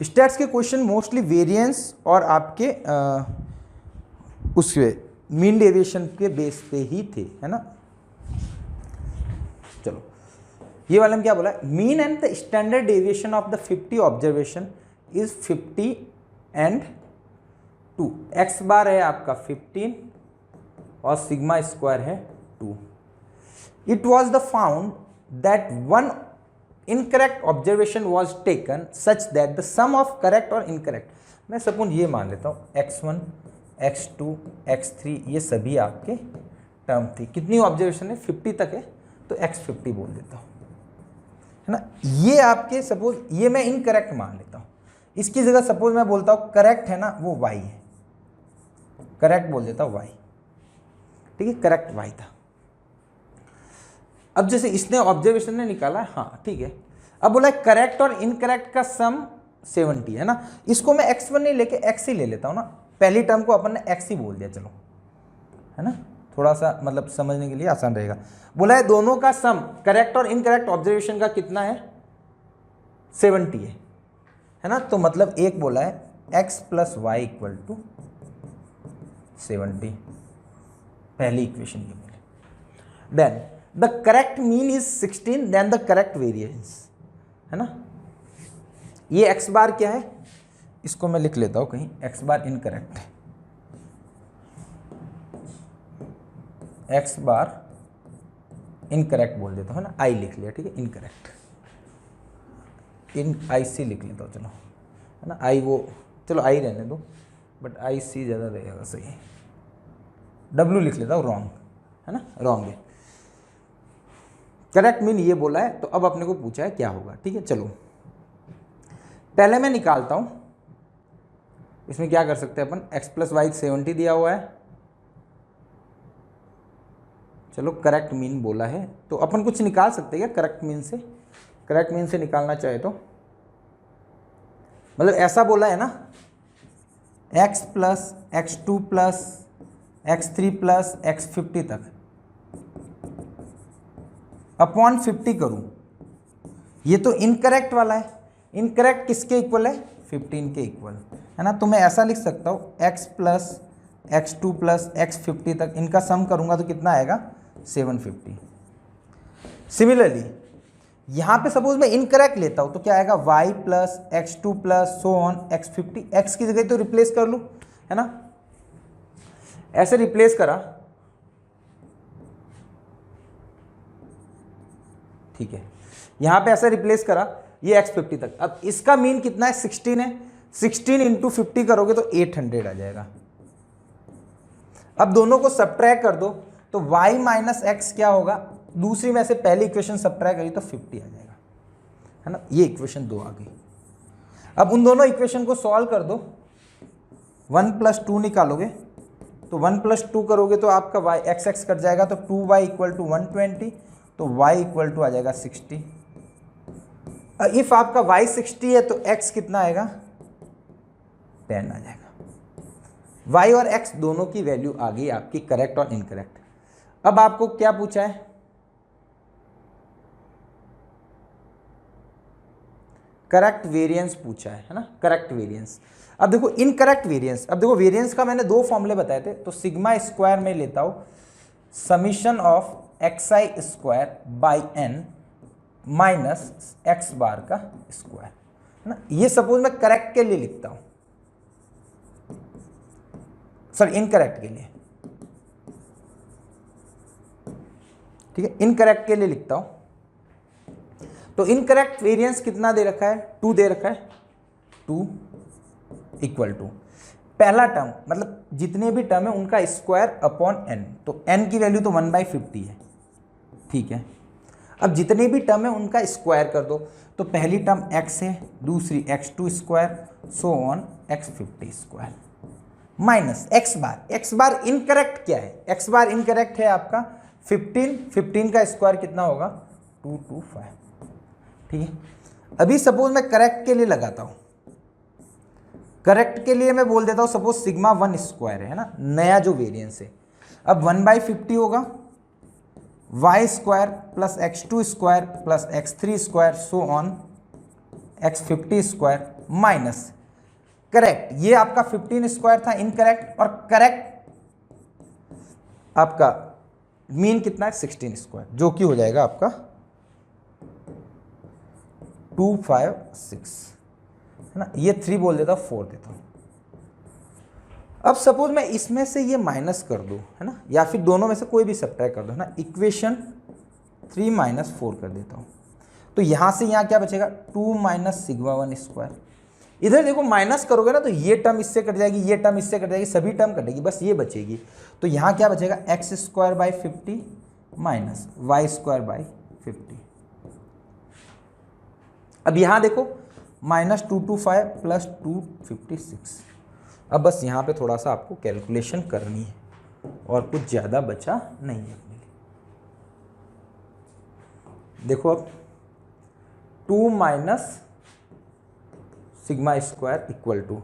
Stats के question mostly variance और आपके उसके मीन डेविएशन के बेस पे ही थे, है ना। चलो ये वाले में क्या बोला है, mean and the standard deviation of the 50 observation is 50 and 2। X bar है आपका 15 और सिग्मा स्क्वायर है 2। It was the found that one incorrect observation was taken such that the sum of correct और इनकरेक्ट, मैं suppose ये मान लेता हूँ x1 x2 x3 ये सभी आपके टर्म थी। कितनी ऑब्जर्वेशन है, 50 तक है, तो x50 बोल देता हूँ, है ना। ये आपके सपोज ये मैं इनकरेक्ट मान लेता हूँ, इसकी जगह सपोज मैं बोलता हूँ करेक्ट है ना, वो y है, करेक्ट बोल देता हूँ y, ठीक है, करेक्ट y था। अब जैसे इसने ऑब्जर्वेशन ने निकाला है, हाँ ठीक है, अब बोला है करेक्ट और इनकरेक्ट का सम 70 है ना, इसको मैं x1 नहीं लेके x ही ले लेता हूँ ना, पहली टर्म को अपन ने x ही बोल दिया, चलो, है ना, थोड़ा सा मतलब समझने के लिए आसान रहेगा। बोला है दोनों का सम करेक्ट और इनकरेक्ट ऑब्जर्वेशन का कितना है, 70 है ना, तो मतलब एक बोला है x plus y equal to 70, पहली इक्वेशन ये बोले। Then the correct mean is 16 then the correct variance, है ना। ये x बार क्या है, इसको मैं लिख लेता हूं कहीं, x बार इनकरेक्ट है, x बार इनकरेक्ट बोल देता हूं, है ना, i लिख लिया, ठीक है, इनकरेक्ट, इन IC लिख लेता हूं, चलो, है ना, i वो चलो i रहने दो, बट IC ज़्यादा रहेगा, सही, w लिख लेता हूँ, रॉन्ग, है ना, रॉन्ग है। करेक्ट मीन ये बोला है, तो अब अपने को पूछा है क्या होगा, ठीक है। चलो पहले मैं निकालता हूं, इसमें क्या कर सकते हैं अपन, x प्लस वाई 70 दिया हुआ है, चलो करेक्ट मीन बोला है तो अपन कुछ निकाल सकते हैं क्या करेक्ट मीन से, करेक्ट मीन से निकालना चाहे तो, मतलब ऐसा बोला है ना, x plus x2 plus x3 plus x50 तक अपॉन 50 करूं, ये तो इनकरेक्ट वाला है, इनकरेक्ट किसके इक्वल है, 15 के इक्वल, है ना, तो मैं ऐसा लिख सकता हूं x plus x2 plus x50 तक इनका सम करूंगा तो कितना आएगा, 750। सिमिलरली यहां पे सपोज मैं इनकरेक्ट लेता हूं तो क्या आएगा, y plus x2 plus so on x50, x की जगह तो रिप्लेस कर लूं, है ना, ऐसे रिप्लेस करा, ठीक है, यहां पे ऐसा रिप्लेस करा, ये x50 तक, अब इसका मीन कितना है, 16 है, 16 इंटू 50 करोगे तो 800 आ जाएगा। अब दोनों को सब्ट्रैक्ट कर दो तो y माइनस एक्स क्या होगा, दूसरी में से पहली इक्वेशन सब्ट्रैक्ट करी तो 50 आ जाएगा, है ना, ये इक्वेशन 2 आ गई। अब उन दोनों इक्वेशन को सॉल्व कर दो, 1 प्लस 2 निकालोगे तो 1 प्लस 2 करोगे तो आपका y एक्स एक्स कट जाएगा, तो 2y इक्वल टू 120, तो y इक्वल टू आ जाएगा 60। इफ आपका y 60 है तो x कितना आएगा, 10 आ जाएगा। y और x दोनों की वैल्यू आ गई आपकी करेक्ट और इनकरेक्ट। अब आपको क्या पूछा है, करेक्ट वेरिएंस पूछा है ना, करेक्ट वेरिएंस। अब देखो इनकरेक्ट वेरिएंस, अब देखो वेरिएंस का मैंने 2 फॉर्मूले बताए थे, तो सिग्मा स्क्वायर में लेता हूं summation of xi square by n minus x बार का स्क्वायर, है ना, ये सपोज मैं करेक्ट के लिए लिखता हूं, सॉरी इनकरेक्ट के लिए, ठीक है, इनकरेक्ट के लिए लिखता हूं। तो इनकरेक्ट वेरिएंस कितना दे रखा है, 2 दे रखा है, 2 इक्वल टू पहला टर्म मतलब जितने भी टर्म है उनका स्क्वायर अपॉन n, तो n की वैल्यू तो 1/50 है, ठीक है। अब जितने भी टर्म है उनका स्क्वायर कर दो, तो पहली टर्म x है, दूसरी x2 square, so on x50 square, minus x bar incorrect क्या है, x बार इनकरेक्ट है आपका 15 का स्क्वायर कितना होगा, 225, ठीक है। अभी सपोज मैं करेक्ट के लिए लगाता हूं, करेक्ट के लिए मैं बोल देता हूं सपोज सिग्मा 1 स्क्वायर है ना, नया जो वेरिएंस है, अब 1/50 होगा, y square plus x2 square plus x3 square so on x50 square minus correct, ये आपका 15 स्क्वायर था इनकरेक्ट, और करेक्ट आपका मीन कितना है 16 स्क्वायर, जो कि हो जाएगा आपका 256 है ना। ये 3 बोल देता हूँ, 4 देता हूँ। अब सपोज मैं इसमें से ये माइनस कर दूँ है ना, या फिर दोनों में से कोई भी सब्ट्रैक्ट कर दो है ना, इक्वेशन 3 माइनस 4 कर देता हूँ। तो यहाँ से यहाँ क्या बचेगा 2 माइनस सिग्मा 1 स्क्वायर। इधर देखो माइनस करोगे ना तो ये टर्म इससे कट जाएगी, ये टर्म इससे कट जाएगी, सभी टर्म कटेगी, बस ये बचेगी। तो यहाँ क्या बचेगा x square by 50 minus y square by 50। अब यहाँ देखो -225 प्लस 256। अब बस यहाँ पे थोड़ा सा आपको कैलकुलेशन करनी है और कुछ ज़्यादा बचा नहीं है अपने लिए। देखो अब 2 minus sigma square equal to,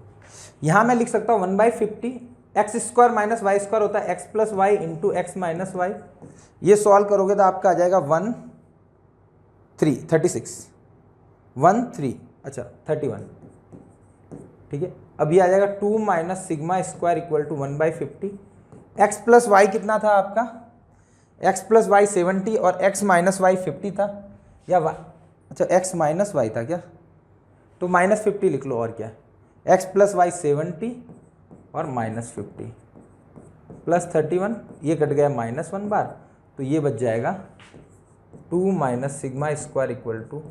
यहाँ मैं लिख सकता हूँ 1/50 x square minus y square होता है x plus y into x minus y. ये सॉल्व करोगे तो आपका आ जाएगा 31, ठीक है। अब ये आ जाएगा 2 minus sigma square equal to 1/50। X plus y कितना था आपका, एक्स प्लस वाई 70 और एक्स माइनस वाई 50 था, या अच्छा एक्स माइनस वाई था क्या, तो -50 लिख लो और क्या, एक्स प्लस वाई 70 और -50 प्लस 31, ये कट गया -1 बार, तो ये बच जाएगा 2 minus sigma square equal to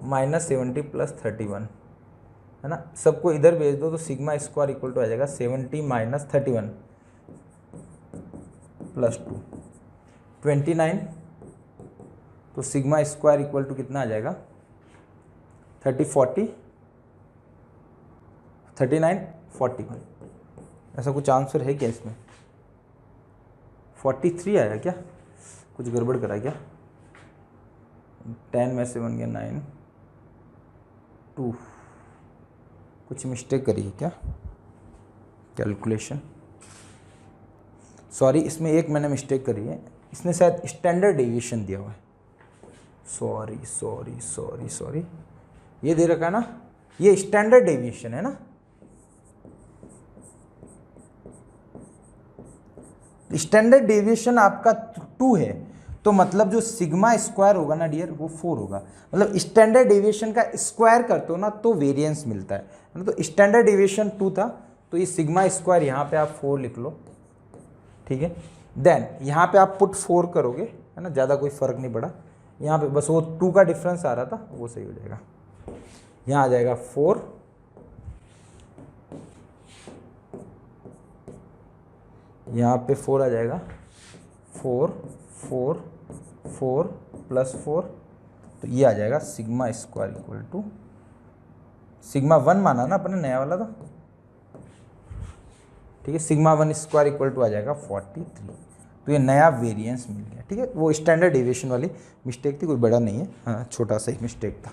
-70 plus 31 है ना। सबको इधर भेज दो तो सिग्मा स्क्वायर इक्वल टू आ जाएगा 70 माइनस 31 प्लस 2 29। तो सिग्मा स्क्वायर इक्वल टू कितना आ जाएगा 39 41। ऐसा कुछ आंसर है क्या इसमें, 43 आया क्या, कुछ गड़बड़ करा क्या, 10 में से 1 गया 9 2, कुछ मिस्टेक करी है क्या कैलकुलेशन, सॉरी इसमें एक मैंने मिस्टेक करी है, इसने शायद स्टैंडर्ड डेविएशन दिया हुआ है, सॉरी ये दे रखा है ना, ये स्टैंडर्ड डेविएशन है ना। स्टैंडर्ड डेविएशन आपका 2 है, तो मतलब जो सिग्मा स्क्वायर होगा ना डियर वो 4 होगा, मतलब स्टैंडर्ड डेविएशन का स्क्वायर करते हो ना तो वेरिएंस मिलता है, तो स्टैंडर्ड डेविएशन 2 था, तो ये सिग्मा स्क्वायर यहाँ पे आप 4 लिख लो, ठीक है। देन यहाँ पे आप पुट 4 करोगे है ना, ज़्यादा कोई फ़र्क नहीं पड़ा, यहाँ पे बस वो 2 का डिफरेंस आ रहा था वो सही हो जाएगा। यहाँ आ जाएगा 4, यहाँ पे 4 आ जाएगा, 4 प्लस 4, तो ये आ जाएगा sigma square equal to sigma 1 माना ना अपने नया वाला था, ठीक है, सिग्मा 1 स्क्वायर इक्वल टू आ जाएगा 43। तो ये नया वेरिएंस मिल गया, ठीक है। वो स्टैंडर्ड डेविएशन वाली मिस्टेक थी, कोई बड़ा नहीं है, हाँ छोटा सा ही मिस्टेक था।